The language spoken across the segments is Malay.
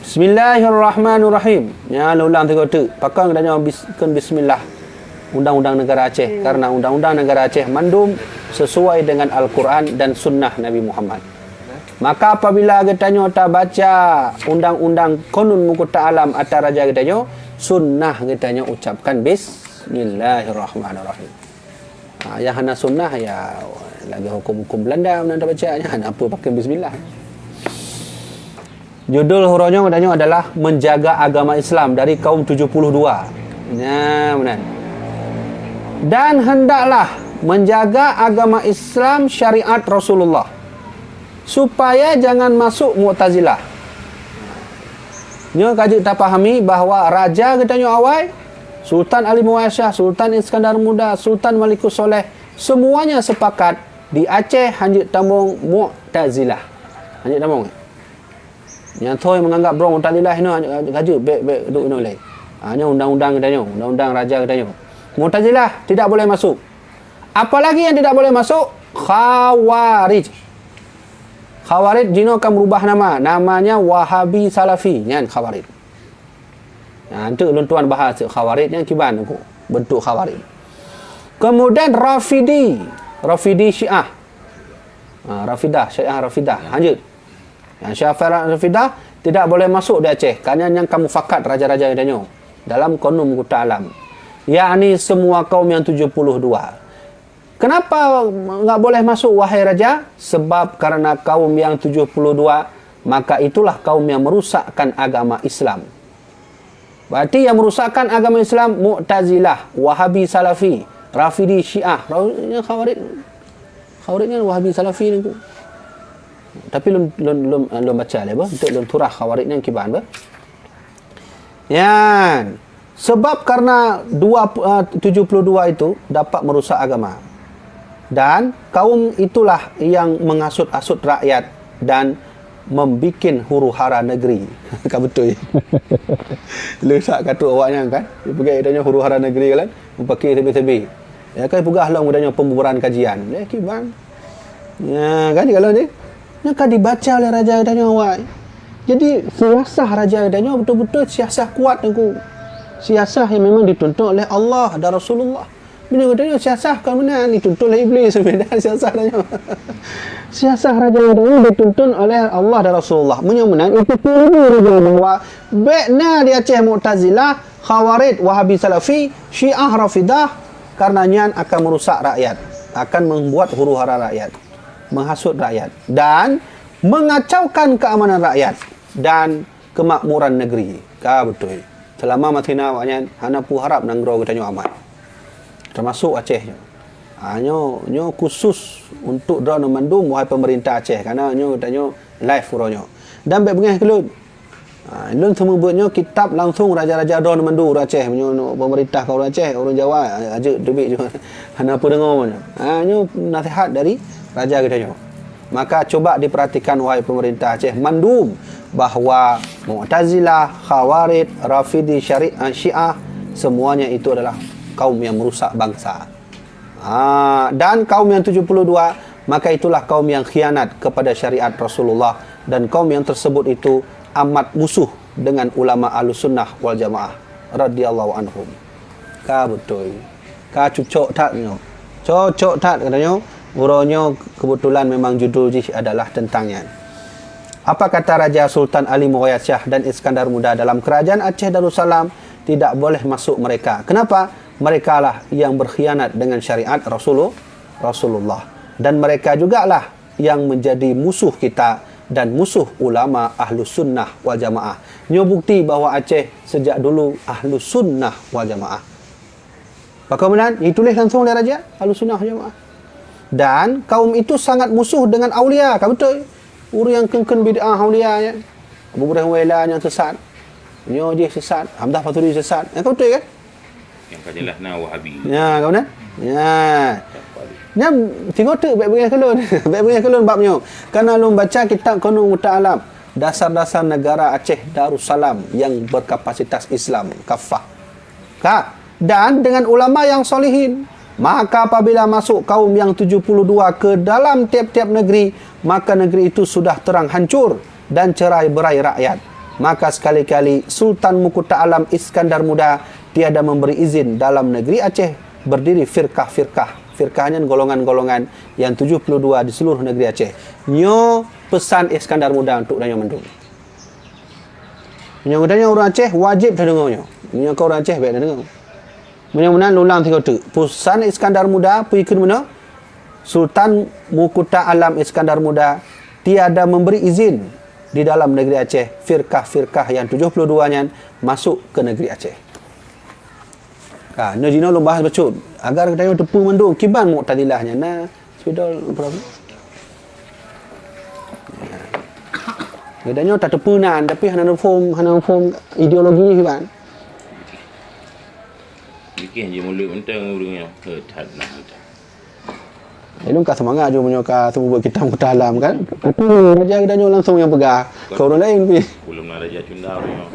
Bismillahirrahmanirrahim. Ya, ulang tiga tu. Pakang katanya bismillah. Undang-undang negara Aceh. Karena undang-undang negara Aceh mandum sesuai dengan Al-Quran dan sunnah Nabi Muhammad. Maka apabila katanya tak baca undang-undang konun muka ta'alam atas raja katanya, sunnah katanya ucapkan Bismillahirrahmanirrahim. Yang hana sunnah ya lagi hukum-hukum Belanda mana tak baca, apa pakai bismillah. Judul hurufnya katanya adalah menjaga agama Islam dari kaum 72. Ya, benar. Dan hendaklah menjaga agama Islam syariat Rasulullah supaya jangan masuk Mu'tazilah. Nyo kaji tak fahami bahawa raja katanya awal Sultan Ali Muasyah, Sultan Iskandar Muda, Sultan Malikus Soleh, semuanya sepakat di Aceh hanjit tambung Mu'tazilah. Hanjit tambung. Yang tu yang menganggap bro Mu'tazilah ini kaji baik duk ini oleh. Hanya undang-undang katanya, undang-undang raja katanya. Mu'tazilah tidak boleh masuk. Apalagi yang tidak boleh masuk? Khawarij. Khawarij Jino akan merubah nama. Namanya Wahabi Salafi. Kan Khawarij. Nah, itu tuan bahas Khawarij yang kiban bentuk Khawarij. Kemudian Rafidi. Rafidi Syiah. Rafidah, Syiah Rafidah. Lanjut. Yang Syiah Rafidah tidak boleh masuk di Aceh. Kerana yang kamu fakat raja-raja yang dalam konum Muka Alam. Yakni semua kaum yang 72. Kenapa enggak boleh masuk wahai raja? Sebab karena kaum yang 72 maka itulah kaum yang merusakkan agama Islam. Berarti yang merusakkan agama Islam Mu'tazilah, Wahabi Salafi, Rafidi Syiah. Khawarij ni Wahabi Salafi ni. Tapi belum baca le bah untuk lun turah Khawarij ni kiban bah. Yan. Sebab karena 72 itu dapat merusak agama. Dan kaum itulah yang menghasut-hasut rakyat dan membikin huru-hara negeri. Kan betul. Lesak kata awaknya kan. Dia pergi adanya huru-hara negeri kan. Pakai tebi-tebi. Ya kan pegah lah adanya pembubaran kajian. Ya kiban. Ya kan kalau ni. Yang kan dibaca oleh raja adanya awak. Jadi siasah raja adanya betul-betul siasah kuat aku. Siasah yang memang dituntut oleh Allah dan Rasulullah. Bila katanya siasah kan benar dituntut oleh iblis sebenarnya siasah tanya. Siasah raja ini dituntut oleh Allah dan Rasulullah. Menyambunan itu raja bahwa baiknya di Aceh Mu'tazilah, Khawarij, Wahabi Salafi, Syiah Rafidah karenanya akan merusak rakyat, akan membuat huru-hara rakyat, menghasut rakyat dan mengacaukan keamanan rakyat dan kemakmuran negeri. Ka betul. Selama matina awaknya hana pu harap nang gro katanya amat. Termasuk Aceh. Nyo khusus untuk drone mandum wahai pemerintah Aceh kerana nyo katanya live furonyo. Dan baik bengah kelut. Lun semua buatnya kitab langsung raja-raja drone mandu Aceh nyo pemerintah kau Aceh, orang Jawa aja debik juga. Hana apa dengar mana. Nyo nasihat dari raja katanya. Maka coba diperhatikan wahai pemerintah Aceh mandum bahawa Mu'tazilah, Khawarij, Rafidi, Syiah semuanya itu adalah kaum yang merusak bangsa. Dan kaum yang 72 maka itulah kaum yang khianat kepada syariat Rasulullah dan kaum yang tersebut itu amat musuh dengan ulama Ahlussunnah wal Jamaah radhiyallahu anhum. Ka betul. Ka cucuk tak nyo. Cocok tak katanya. Uronyo kebetulan memang judul ji adalah tentangnya. Apa kata Raja Sultan Ali Muasyah dan Iskandar Muda dalam kerajaan Aceh Darussalam? Tidak boleh masuk mereka. Kenapa? Mereka lah yang berkhianat dengan syariat Rasulullah. Dan mereka jugalah yang menjadi musuh kita dan musuh ulama Ahlus Sunnah wal Jamaah. Nyo bukti bahawa Aceh sejak dulu Ahlus Sunnah wal Jamaah. Bagaimana? Ditulis langsung oleh Raja Ahlus Sunnah wal Jamaah. Dan kaum itu sangat musuh dengan aulia. Kan betul? Orang yang kengken bid'ah aulia ya. Abu Ibrahim Wailan yang sesat. Nyo dia sesat. Hamdah Faturi sesat. Kan betul kan? Yang kajilah na Wahabi. Ya, kau benar? Ya. Nyam tengok tu baik-baik kelun. Baik-baik kelun babnya. Karena lu baca kitab Qanun Muta'alam, dasar-dasar negara Aceh Darussalam yang berkapasitas Islam kafah. Dan dengan ulama yang solihin. Maka apabila masuk kaum yang 72 ke dalam tiap-tiap negeri, maka negeri itu sudah terang hancur dan cerai berai rakyat. Maka sekali-kali Sultan Mukuta Alam Iskandar Muda tiada memberi izin dalam negeri Aceh berdiri firkah-firkah. Firkahnya golongan-golongan yang 72 di seluruh negeri Aceh. Nyo pesan Iskandar Muda untuk danyo mendung. Nyo danyo orang Aceh wajib dah dengar nyo. Nyo kau orang Aceh baik dah dengar. Mudah-mudahan ulang tiga tu. Pesan Iskandar Muda pergi mana? Sultan Mukuta Alam Iskandar Muda tiada memberi izin di dalam negeri Aceh firkah-firkah yang 72-nya masuk ke negeri Aceh. Nah jino lu bahas becut agar kita tepu mendung kiban Mu'tazilahnya nah spidol problem. Gedanya tak tepunan tapi hana form ideologi kiban. Bikin je mulut mentang urangnya. Tak nak. Ini kan semangat je punya semua buat kita Mukuta Alam kan. Tapi raja kita langsung yang pegang. Kau orang lain pergi. Belum nak raja cunda orang.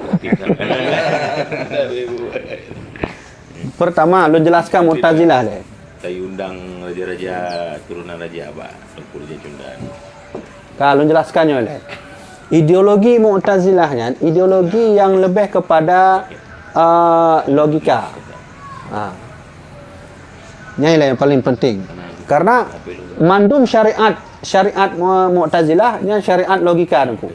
Pertama, lu jelaskan Mu'tazilah le. Saya undang raja-raja turunan raja apa? Tengku raja cunda. Kalau jelaskannya le. Ideologi Mu'tazilahnya ideologi yang lebih kepada logika. Ini lah yang paling penting. Karena mandum syariat Mu'tazilah nya syariat logika dengku.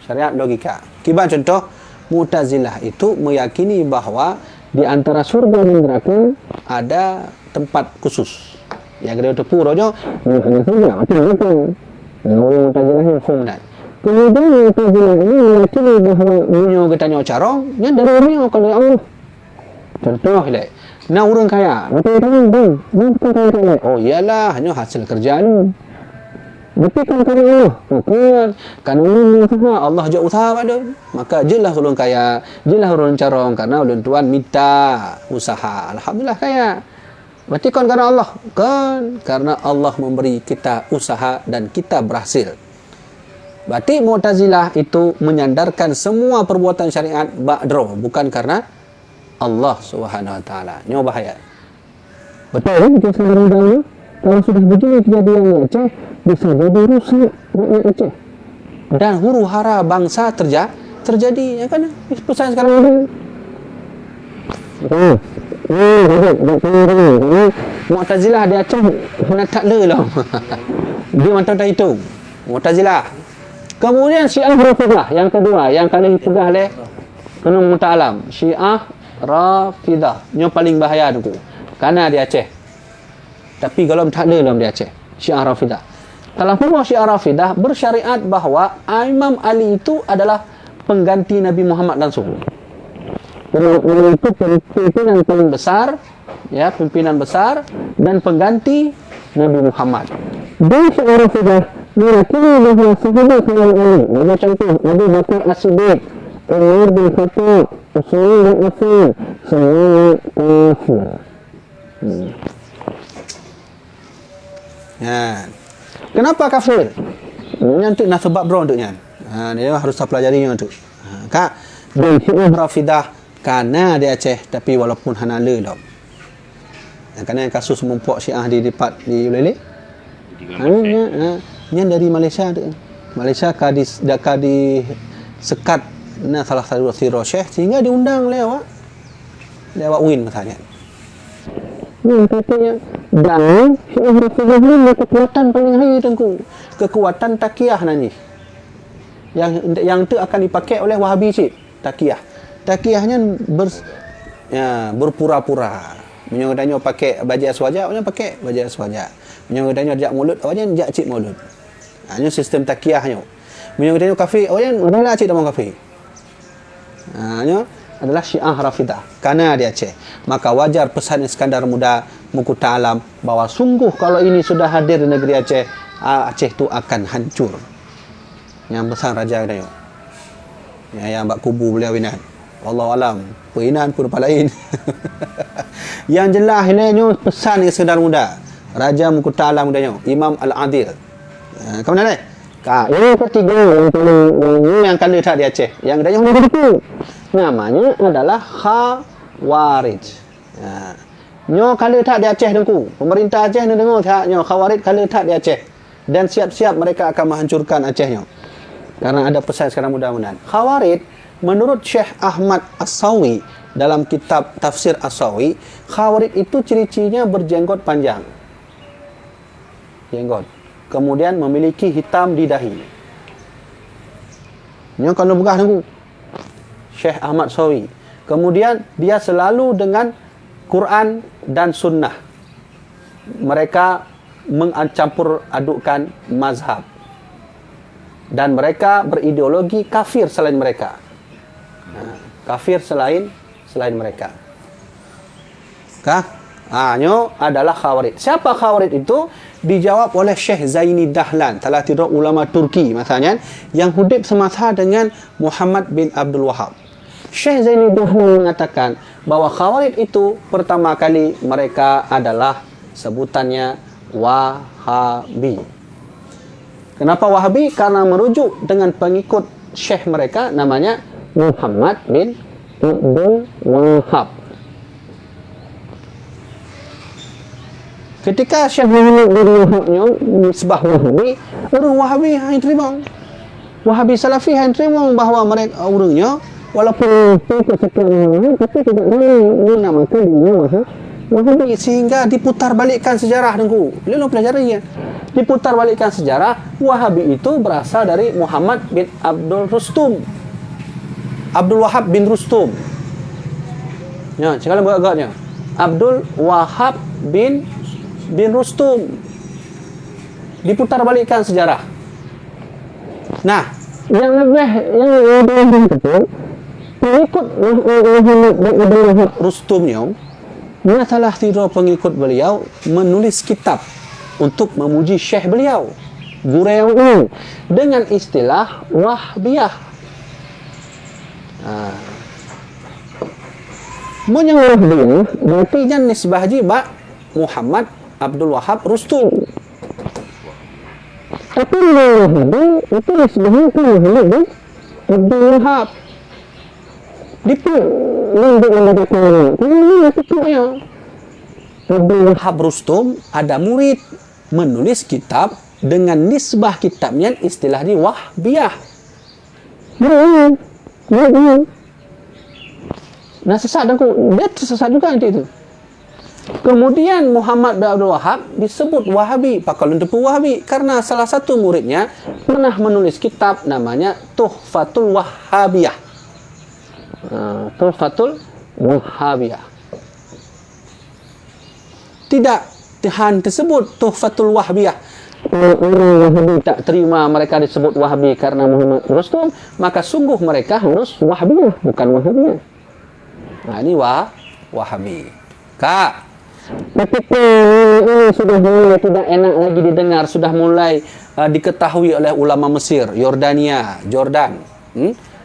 Syariat logika. Kiban contoh Mu'tazilah itu meyakini bahawa di antara surga dan neraka ada tempat khusus. Yang dia tepu rojo ada surga, ada neraka. Orang Mu'tazilah yang faham. Kemudian Mu'tazilah ini meyakini bahawa bunyo ketanya carong nya dari bunyo kalau Allah. Contoh le. Nah orang kaya, oh iyalah hanya hasil kerja ni. Betul kan Allah? Bukan. Kan orang usaha, Allah je usaha pada. Maka jelah orang kaya, jelah orang carong karena ulun tuan minta usaha. Alhamdulillah kaya. Berarti kan karena Allah? Kan karena Allah memberi kita usaha dan kita berhasil. Berarti Mu'tazilah itu menyandarkan semua perbuatan syariat ba'dro, bukan karena Allah Subhanahu Wa Taala. Ini bahaya. Betul kan kita sekarang dahulu kalau sudah begini kejadiannya Aceh bisa jadi rusak rakyat Aceh. Dan huru hara bangsa terjadi ya kan? Pesan sekarang ini. Mu'tazilah di Aceh nak tak le lah. Dia macam tak itu. Mu'tazilah. Kemudian Syiah Rafidah yang kedua yang kali pegah le kena Mukuta Alam. Syiah Rafidah yang paling bahaya tu kerana di Aceh. Tapi kalau tak ada dalam di Aceh Syiah Rafidah. Kalau semua Syiah Rafidah bersyariat bahawa Imam Ali itu adalah pengganti Nabi Muhammad langsung. Kerana itu pimpinan paling besar, ya, pimpinan besar dan pengganti Nabi Muhammad. Dan Syiah Rafidah meyakini bahawa sahabat Imam Ali, macam contoh Nabi Bakar As-Siddiq, Umar bin Khattab, Utsman bin Affan, semua kafir. Ya. Kenapa kafir? Nanti nak sebab bro untuknya. Dia harus pelajarinya untuk. Kak, dan Syiah Rafidah karena di Aceh tapi walaupun hana le dah. Kerana kasus mempok Syiah di Lipat di Ulele. Nya dari Malaysia tu. Malaysia kadi sekat nah salah satu siro syekh sehingga diundang lewat win misalnya. Katanya dan Syiah Rafidah ni kekuatan paling hari tengku. Kekuatan takiyah nani. Yang tu akan dipakai oleh Wahabi cik. Takiyahnya berpura-pura. Menyodanyo pakai baju aswaja, orang pakai baju aswaja. Menyodanyo jak mulut, orang jak cik mulut. Hanya sistem takiyahnya. Menyodanyo kafe, orang adalah cik dalam kafe. Hanya adalah Syiah Rafidah karena di Aceh. Maka wajar pesan Iskandar Muda Mukuta Alam bahawa sungguh kalau ini sudah hadir di negeri Aceh, Aceh itu akan hancur. Yang besar raja dia. Yang bak kubu beliau inat. Wallahu alam. Perinan pun apa lain. Yang jelas ini pesan Iskandar Muda, Raja Mukuta Alam dia, Imam Al-Adil. Ke mana ni? Yang ketiga yang kali tak di Aceh. Yang dia yang itu namanya adalah Khawarij. Nyo kali tak di Aceh dengku. Pemerintah Aceh ni dengar tak nyo Khawarij kali tak di Aceh. Dan siap-siap mereka akan menghancurkan Aceh nyo. Karena ada pesan sekarang mudah-mudahan. Khawarij, menurut Syekh Ahmad As-Sawi dalam kitab Tafsir As-Sawi, Khawarij itu ciri-cirinya berjenggot panjang. Jenggot. Kemudian memiliki hitam di dahi. Yang kena begah nunggu. Syekh Ahmad Sawi. Kemudian dia selalu dengan Quran dan Sunnah. Mereka mencampur adukkan mazhab. Dan mereka berideologi kafir selain mereka. Kafir selain mereka. Kah? Nyo adalah Khawarij. Siapa Khawarij itu? Dijawab oleh Syekh Zaini Dahlan, salah satu ulama Turki masanya, yang hidup semasa dengan Muhammad bin Abdul Wahab. Syekh Zaini Dahlan mengatakan bahawa Khawarij itu pertama kali mereka adalah sebutannya Wahabi. Kenapa Wahabi? Karena merujuk dengan pengikut syekh mereka namanya Muhammad bin Abdul Wahab. Ketika Syekh Muhammad bin Wahabnya nisbah Wahabi, orang Wahabi yang terima. Wahabi Salafi yang terima bahawa mereka orangnya walaupun sekian tapi tidak menamakan dirinya Wahabi, sehingga diputar balikkan sejarah dengku. Lalu pelajarinya. Diputar balikkan sejarah, Wahabi itu berasal dari Muhammad bin Abdul Rustum. Abdul Wahab bin Rustum. Ya, sekali agaknya. Abdul Wahab bin Rustum. Diputar balikkan sejarah. Nah, yang lebih betul, pengikut Muhammad bin Abdul Wahab Rustumnya, salah satu pengikut beliau menulis kitab untuk memuji syekh beliau, Gurayau ini, dengan istilah Wahbiyah. Yang Wahbiyah berarti jan nisbah jiba Muhammad Abdul Wahab Rustum. Tapi Wahabi itu nisbahnya ke Muhammad bin Abdul Wahab. Abdul Wahab Rustum ada murid menulis kitab dengan nisbah kitabnya istilah di Wahbiyah. Nah, sesat aku. Dia sesat juga itu. Kemudian Muhammad bin Abdul Wahab disebut Wahabi, pakalun tepu Wahabi, karena salah satu muridnya pernah menulis kitab namanya Tuhfatul Wahhabiyah. Tuhfatul Wahhabiyah. Tidak Tuhan tersebut Tuhfatul Wahhabiyah. Orang Wahabi tak terima mereka disebut Wahabi karena Muhammad Rustum, maka sungguh mereka harus Wahhabiyah, bukan Wahhabiyah. Nah, ini Wahabi. Kak, ketika ini sudah mulai tidak enak lagi didengar, sudah mulai diketahui oleh ulama Mesir, Yordania, Jordan,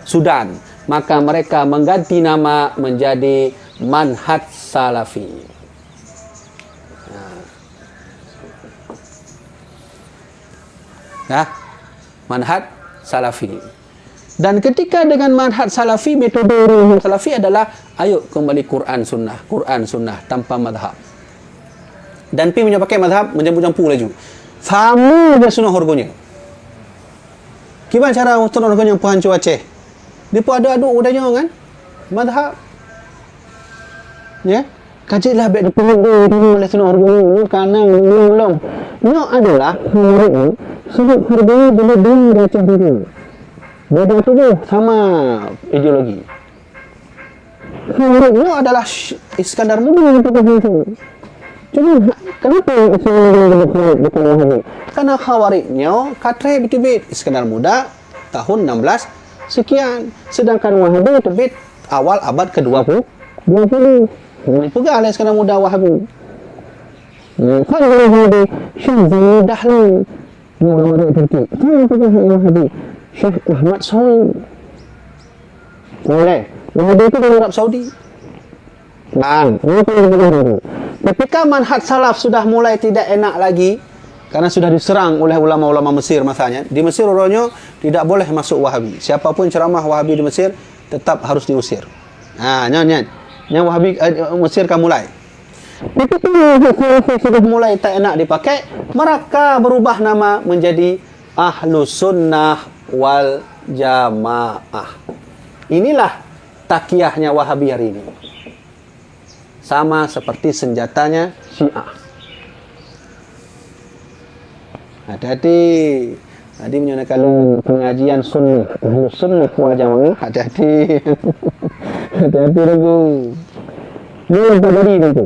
Sudan, maka mereka mengganti nama menjadi Manhaj Salafi. Manhaj Salafi. Dan ketika dengan manhaj Salafi, metode Salafi adalah ayo kembali Quran Sunnah tanpa madhab. Dan pi punya pakai madhab menjampu-jampu laju. Sama je sunnah harganya. Gimana cara sunnah harganya puan cuace? Dia pun ada aduk udahnya kan? Madhab. Ya. Kajilah baik depan oleh sunnah harganya kanan belum. Ini adalah sebab harganya bila dia baca diri. Beda tubuh sama ideologi. Khawarij adalah Iskandar Muda yang kita tahu. Cuma kenapa bukan Wahabi? Karena Khawarijnya katre betul-betul Iskandar Muda tahun 16 sekian, sedangkan Wahabi terbit awal abad ke-20. Ini pegang oleh Iskandar Muda Wahabi. Kalau Wahabi Syekh Dahlan Wahabi tertib. Kalau pegang Wahabi Syekh Ahmad Sawi. Boleh. Wahabi itu dari Arab Saudi. Ketika manhaj salaf sudah mulai tidak enak lagi, karena sudah diserang oleh ulama-ulama Mesir masanya. Di Mesir orangnya tidak boleh masuk Wahabi. Siapapun ceramah Wahabi di Mesir tetap harus diusir. Nyan Wahabi Mesir kan mulai. Ketika manhaj salaf sudah mulai tak enak dipakai, mereka berubah nama menjadi Ahlus Sunnah wal jamaah. Inilah takiyahnya Wahabi hari ini. Sama seperti senjatanya Syiah. Hati-hati. Tadi menyatakan pengajian sunnah, sunnah wal jamaah. Hati-hati. Hati-hati dulu. Belum pelajari itu.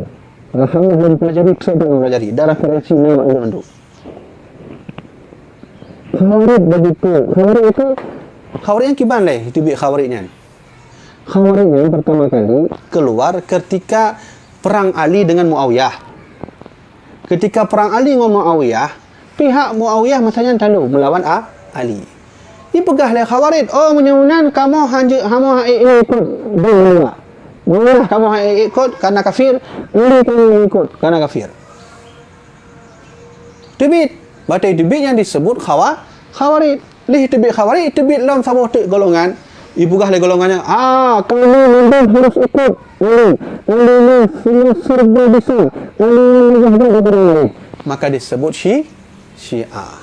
Alhamdulillah belum pelajari, saya belum pelajari. Darah referensi nama itu. Khawarij begitu. Khawarij itu Khawarij yang kiban leh. Itu biar Khawarijnya. Khawarijnya pertama kali keluar ketika perang Ali dengan Muawiyah. Ketika perang Ali dengan Muawiyah, pihak Muawiyah masanya talu melawan Ali. Ini pegah leh Khawarij. Oh, menyunan kamu ikut dua. Muawiyah kamu ikut karena kafir, Ali kamu ikut karena kafir. Tibit. Batai tibit yang disebut Khawarij. Lih tibit Khawarij, tibit dalam sabuk golongan. Ibu gah le golongannya. Kamu nanti harus ikut. Ali ini serba bisa. Ali. Maka disebut Syiah.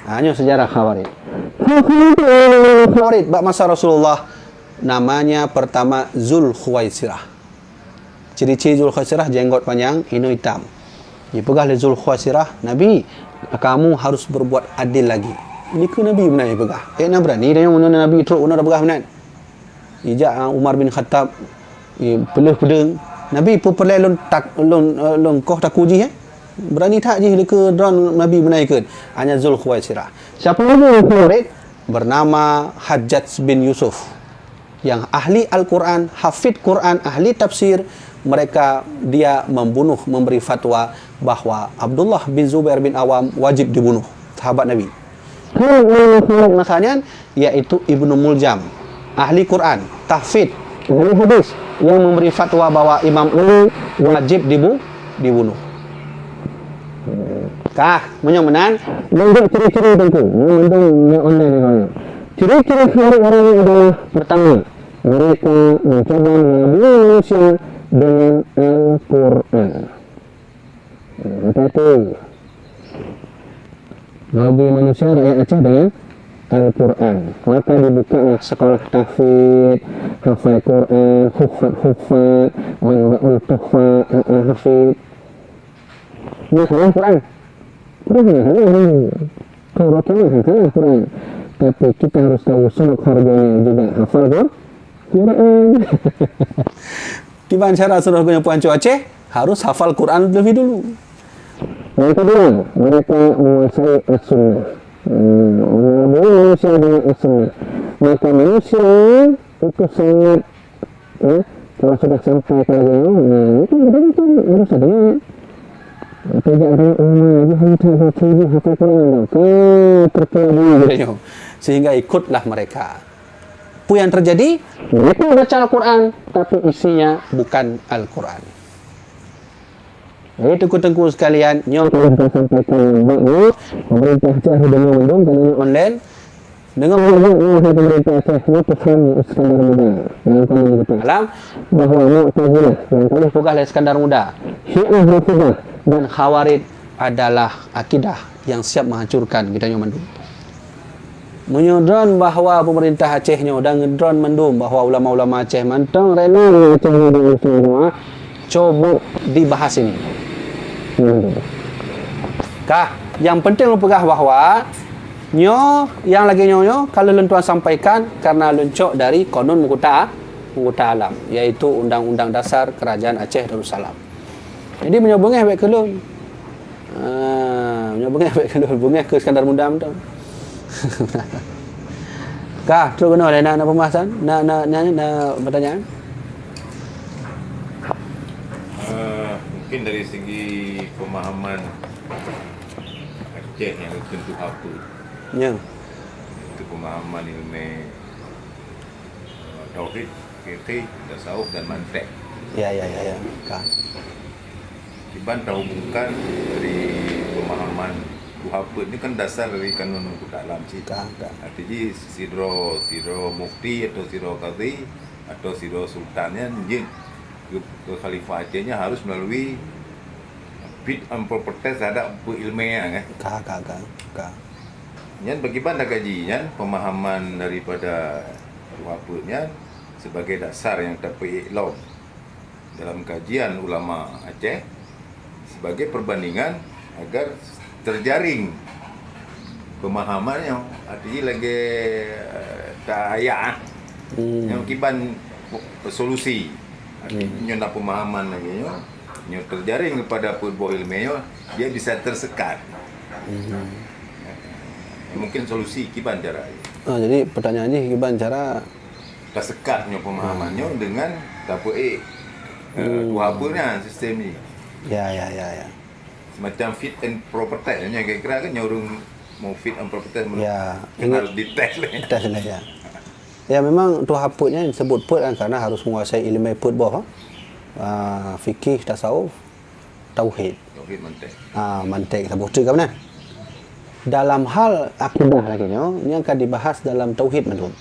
Hanya sejarah Khawarij. Khawarij bak masa Rasulullah namanya pertama Zulkhuwaisirah. Ciri-ciri Zulkhuwaisirah jenggot panjang, hinu hitam. Dipegah oleh Zulkhuwaisirah, Nabi, kamu harus berbuat adil lagi. Ini ke Nabi benar dipegah. Nak berani dia yang Nabi teruk benar pegah benar. Ijak Umar bin Khattab pelih pedeng. Nabi perlai lon koh takuji berani tak je ke dron Nabi menaikkan. Hanya Zulkhuwaisirah. Siapa lagi Khawarij? Bernama Hajjaj bin Yusuf. Yang ahli Al-Quran, hafid Quran, ahli tafsir. Dia membunuh, memberi fatwa bahwa Abdullah bin Zubair bin Awam wajib dibunuh, sahabat Nabi. Masalahnya yaitu Ibnu Muljam, ahli Quran, tahfidz, ahli hadis, yang memberi fatwa bahwa Imam Ali wajib dibunuh. Kah, menyomenan bentuk ciri-ciri tentu, bentuk online. Ciri-ciri orang ini adalah pertama, mereka mencoba mengambil manusia dengan Al-Quran. Hati-hati. Nabi manusia rakyat Aceh dengan Al-Quran. Maka dibuka sekolah tahfidz, hafal Quran, hufat, manba'ul tuhfat, hafidz. Ini hafal Quran. Kalau hafal Quran. Tapi kita harus tahu sunuk harganya juga hafal Quran. Gimana cara suruh punya Puan Aceh? Harus hafal Quran lebih dulu. Yang kedua, mereka menguasai as-sunnah. Manusia dengan as-sunnah. Maka manusia itu sangat, kalau sudah sampai ke itu harus ada. Tidak ada umat yang hanya tujuh hafal Quran. Terpenuhi. Sehingga ikutlah mereka. Apa yang terjadi? Mereka baca Al-Quran, tapi isinya bukan Al-Quran. Jadi tengku-tengku sekalian, nyong telah sampaikan bahawa pemerintah Aceh dengan mendung kanalnya online dengan pemerintah Aceh pesan Iskandar Muda yang kami kita alam bahawa Mu'tazilah yang kami pegah oleh Iskandar Muda, Syiah Rafidah dan Khawarij adalah akidah yang siap menghancurkan kita nyong mendung. Menyodron bahawa pemerintah Acehnya dan ngedron mendung bahawa ulama-ulama Aceh mantang rela Aceh dengan semua. Coba dibahas ini. Kah, yang penting lu pegah bahawa yang lagi nyo kalau lentuan sampaikan karena luncuk dari Konun Mughta Alam, yaitu Undang-Undang Dasar Kerajaan Aceh Darussalam. Jadi menyobongnya baik kelun. Menyobongnya baik kelun, bungeh ke Iskandar Muda betul. Kah, terus kena nak pembahasan? Nak pertanyaan? Mungkin dari segi pemahaman Aceh yang tentu apa? Ya. Itu pemahaman ilmu tauhid, fikih, tasawuf dan mantek. Ya. Kah. Iban tahu bukan dari pemahaman apa ini kan dasar dari kanun Mughta Alam cita. Artinya sidro mufti atau sidro qadhi atau sidro sultannya ke khalifah Acehnya harus melalui fit and proper test terhadap ilmiah kan. Nyan bagi bandar kaji nyan pemahaman daripada apa nyan sebagai dasar yang dapat iklom dalam kajian ulama Aceh sebagai perbandingan agar terjaring pemahamannya artinya lagi tak ayak yang kiban solusi artinya nak pemahaman lagi nyo terjaring kepada purbo ilmiah dia bisa tersekat. Mungkin solusi kiban cara. Jadi pertanyaannya kiban cara tersekatnya pemahamannya dengan dapat dua apa sistem ni. Ya. Semacam fit and proper test nya kira-kira kan nyorong mau fit and proper test ya, harus dites lah. Tes lah ya. Ya memang tu haputnya disebut put kan karena harus menguasai ilmu put bawah. Fikih, tasawuf, tauhid. Tauhid mantek. Mantek kita bukti kan. Dalam hal akidah lagi yang akan dibahas dalam tauhid manum.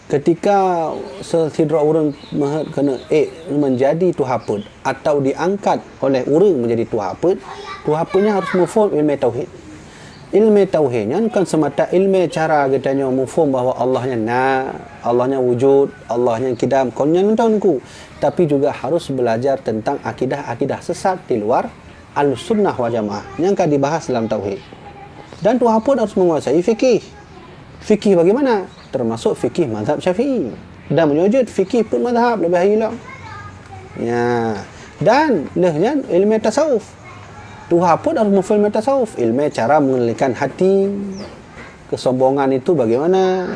Ketika sesidra orang kena menjadi tuhaput atau diangkat oleh orang menjadi tuhaputnya harus mufhum ilmu tauhid. Ilmu tauhidnya bukan semata ilmu cara katanya mufhum bahawa Allahnya Allahnya wujud, Allahnya kidam, konnya nontonku. Tapi juga harus belajar tentang akidah-akidah sesat di luar al-sunnah wal jamaah yang akan dibahas dalam tauhid. Dan tuhaput harus menguasai fikih. Fikih bagaimana? Termasuk fikih mazhab Syafi'i. Dan menyujud fikih pun mazhab lebih hilang. Ya. Dan lehnya ilmu tasawuf. Tuhaput harus mufhum ilmu tasawuf. Ilmu cara mengendalikan hati, kesombongan itu bagaimana,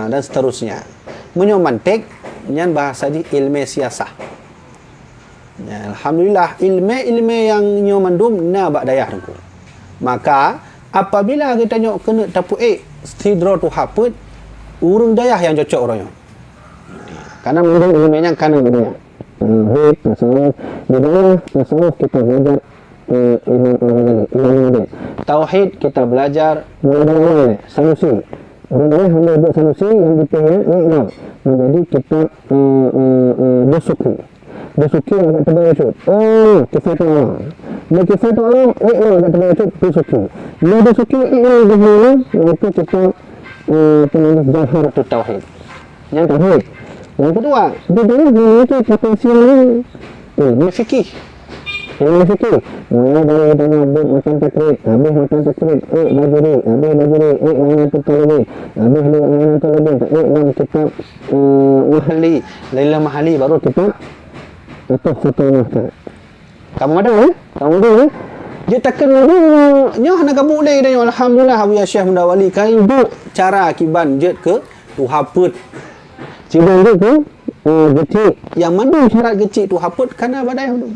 dan seterusnya. Menyomantik yang bahasa di ilmu siasah. Ya, alhamdulillah ilmu yang nyomandum bak dayah tu. Maka apabila kita kena tapu sidra tuhaput urung dayah yang cocok orangnya. Karena mungkin ilmunya kanan dia. Tasawuf kita belajar ilmu tauhid kita belajar solusi. Orang hanya buat solusi yang dipilih menjadi kitab Besuki agak terbaik. Kisah Allah. Kisah Allah, agak terbaik. Besuki. Besuki dahulu itu kita penulis Jawhar Tauhid. Yang tauhid. Yang kedua, dia memiliki potensial ilmu fikih. Ilmu fikih. Mulai dari abid makan takrib, habis makan takrib, bajuri, layanan tertolong, habis layanan terlebih, dalam kitab mahali, Laila Mahali baru kitab atau foto mahkah. Kamu ada Kamu ada dia takkan nyoh nak kamu boleh dah alhamdulillah Abu Syekh Mendawali kan ibu cara akiban jet ke tuhaput. Ciban dia ke gecik yang mana syarat gecik tuhaput karena badai dulu.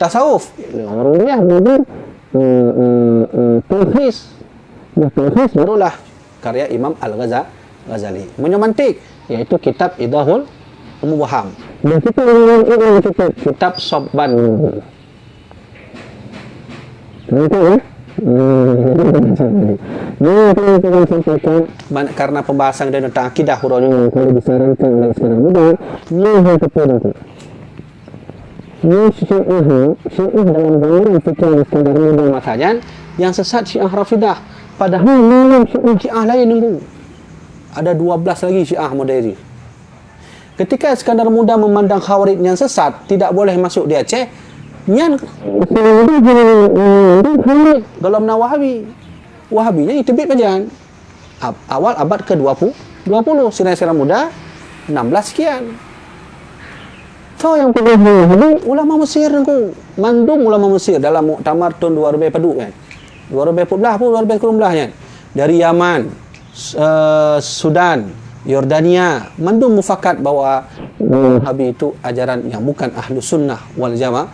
Tasawuf orang dia belajar tauhid. Tauhid barulah karya Imam Al-Ghazali. Menyomantik iaitu kitab Idahul Mubham. Dan kita ini kitab Sobban. Karena pembahasan dan tentang akidah huruf kalau disarankan oleh sekarang muda, yang kepada itu. Syiah dalam gambaran fikih standar muda masanya yang sesat Syiah Rafidah. Padahal Syiah lain nunggu. Ada 12 lagi Syiah Mudairi. Ketika Iskandar Muda memandang Khawarij yang sesat tidak boleh masuk di Aceh, nyan dalam Wahabi. Wahabinya itu bit kajian. Awal abad ke-20, Iskandar Muda 16 sekian. So yang kedua ulama Mesir nunggu. Mandum ulama Mesir dalam muktamar tahun 2014 kan. 2014 pun 2019 kan. Dari Yaman, Sudan, Yordania mandum mufakat bahawa Wahabi itu ajaran yang bukan ahlu sunnah wal jamaah.